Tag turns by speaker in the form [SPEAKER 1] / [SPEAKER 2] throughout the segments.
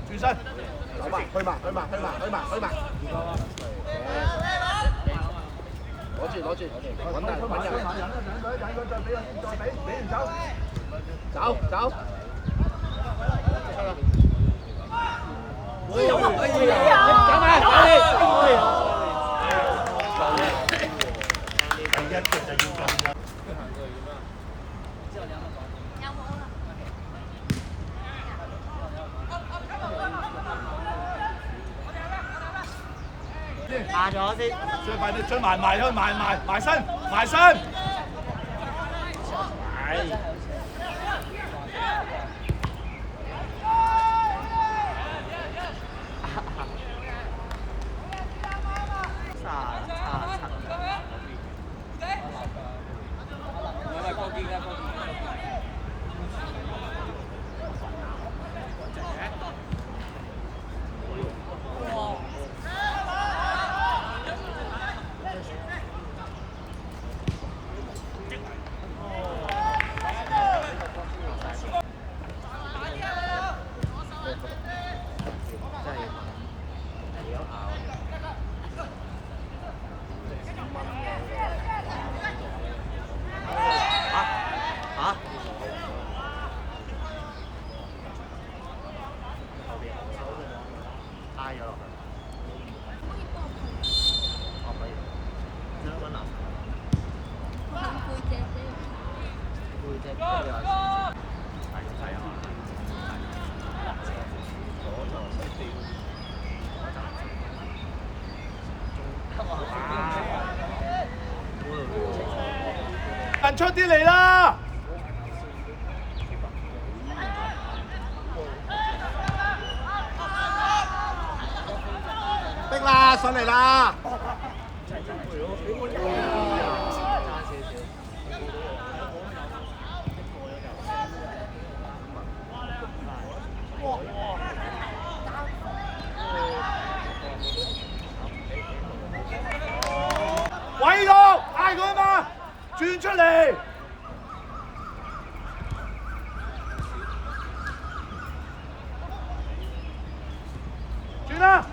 [SPEAKER 1] 轉身，
[SPEAKER 2] 走埋，去埋，去埋，去埋，去埋，去埋。攞住，揾人，揾人。
[SPEAKER 1] 引佢再俾人走。
[SPEAKER 2] 走。
[SPEAKER 3] 走埋，
[SPEAKER 1] 第一隻就要咁樣。
[SPEAKER 3] 下咗先，
[SPEAKER 1] 最快啲追埋身。人出啲嚟啦！
[SPEAKER 2] 逼啦，上嚟啦！
[SPEAKER 1] 位落，嗌佢啊嘛，轉出嚟。轉啦！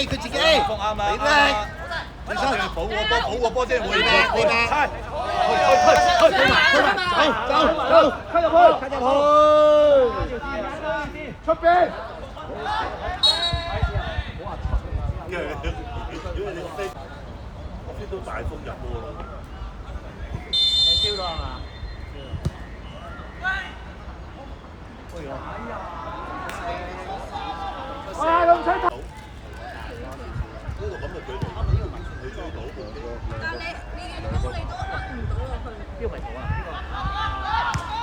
[SPEAKER 2] 佢自己，
[SPEAKER 1] 啱啊！
[SPEAKER 2] 你叻，你收
[SPEAKER 1] 保個波啫，會
[SPEAKER 2] 你叻，走，
[SPEAKER 1] 入去，出邊。如果你個飛都大幅入喎。
[SPEAKER 3] 你燒到係嘛？
[SPEAKER 1] 咁使頭。
[SPEAKER 4] 呢度咁嘅距離，你追到
[SPEAKER 5] 但你越高你都擸唔到落去。
[SPEAKER 3] 呢個咪好啊？呢個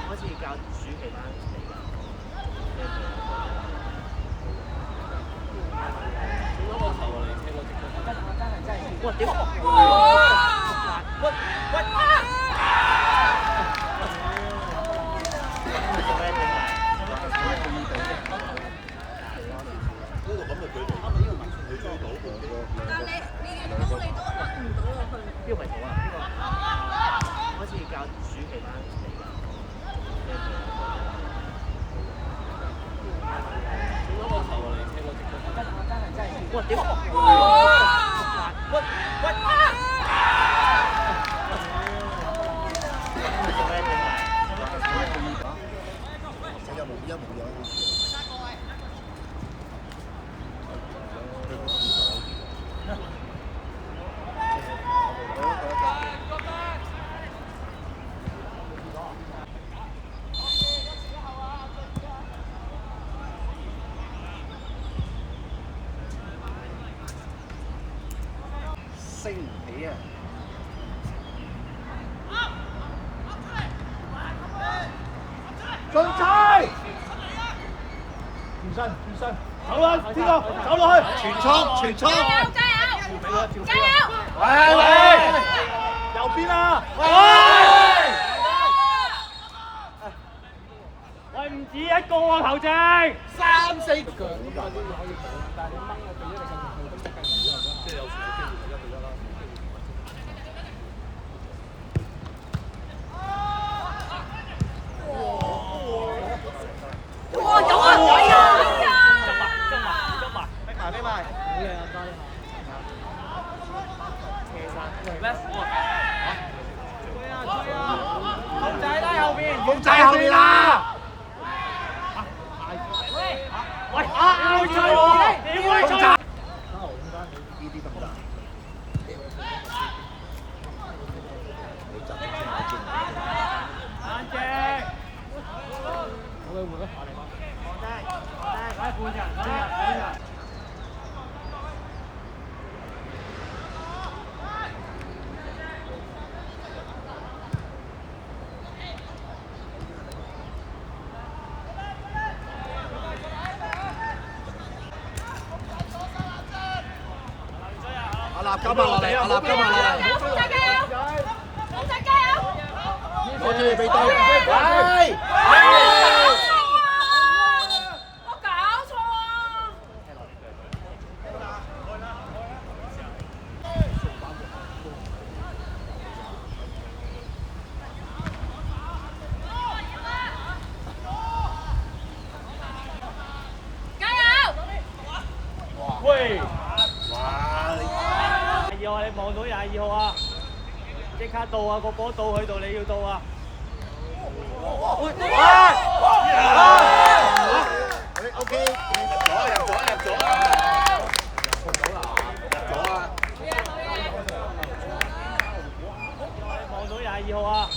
[SPEAKER 3] 好似教暑期班嚟㗎。哇！屌！
[SPEAKER 4] 呢度咁嘅距離，你追到
[SPEAKER 5] 但你越高你都擸唔到落去。
[SPEAKER 3] 呢個咪好啊？呢個好似教暑期班嚟㗎。哇！屌！
[SPEAKER 2] 升唔起啊！
[SPEAKER 1] 進踩！身轉身，走啦，天哥，走落去，
[SPEAKER 4] 全衝全衝！
[SPEAKER 5] 加油加油加油！
[SPEAKER 1] 喂喂，右邊啊！
[SPEAKER 3] 喂，唔止一個啊，球證。
[SPEAKER 2] 三四腳。
[SPEAKER 5] 哇，有啊有啊！
[SPEAKER 1] 逼埋。
[SPEAKER 3] 鳳仔拉後邊，
[SPEAKER 1] 鳳仔後邊啦！
[SPEAKER 3] 喂，點會吹我？點會吹？
[SPEAKER 4] 呢啲得唔得？你集中先打轉。
[SPEAKER 3] 冷靜。好嘅，換啦。快換人。
[SPEAKER 4] 阿立今日落嚟，阿立今日落嚟。
[SPEAKER 5] 鳳仔加油！鳳仔加油！
[SPEAKER 4] 攞住被對，
[SPEAKER 5] 我搞錯啊！加油！
[SPEAKER 3] 喂，
[SPEAKER 4] 哇！
[SPEAKER 3] 廿二號，你望到廿二號啊！即刻到啊！個波到佢度，你要到啊！
[SPEAKER 4] 你 OK，入咗啊！
[SPEAKER 3] 望到廿二號啊！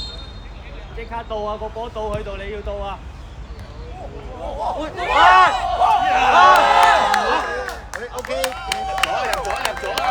[SPEAKER 3] 即刻到啊！個波到佢度，你要到啊！
[SPEAKER 4] 你 OK，入咗啊！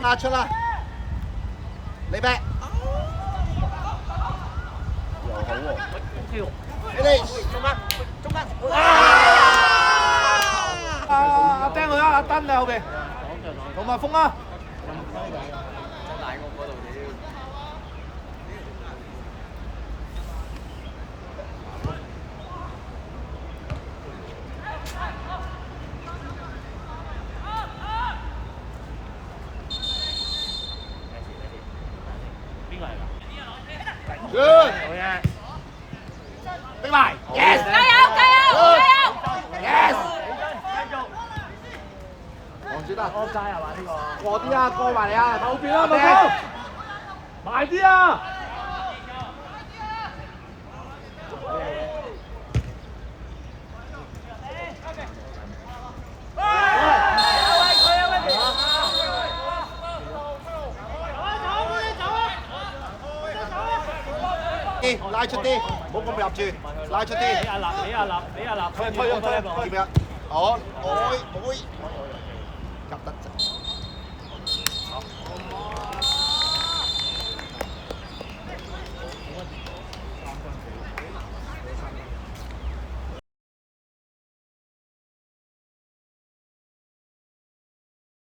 [SPEAKER 4] 拉出啦！你逼，又好喎。你哋中間。
[SPEAKER 1] 阿釘佢啊，阿登喺後邊，同埋風啊！逼埋 ，yes，
[SPEAKER 5] 加油加油加油
[SPEAKER 1] yes，
[SPEAKER 4] 黃子德，
[SPEAKER 3] 安齋係嘛呢個？
[SPEAKER 4] 過啲啊，過埋嚟啊，
[SPEAKER 1] 後邊啊，文峰，埋啲啊！
[SPEAKER 4] 拉出啲，唔好咁入住，拉出啲。
[SPEAKER 3] 俾阿立，
[SPEAKER 1] 推
[SPEAKER 4] 點樣？我，入得。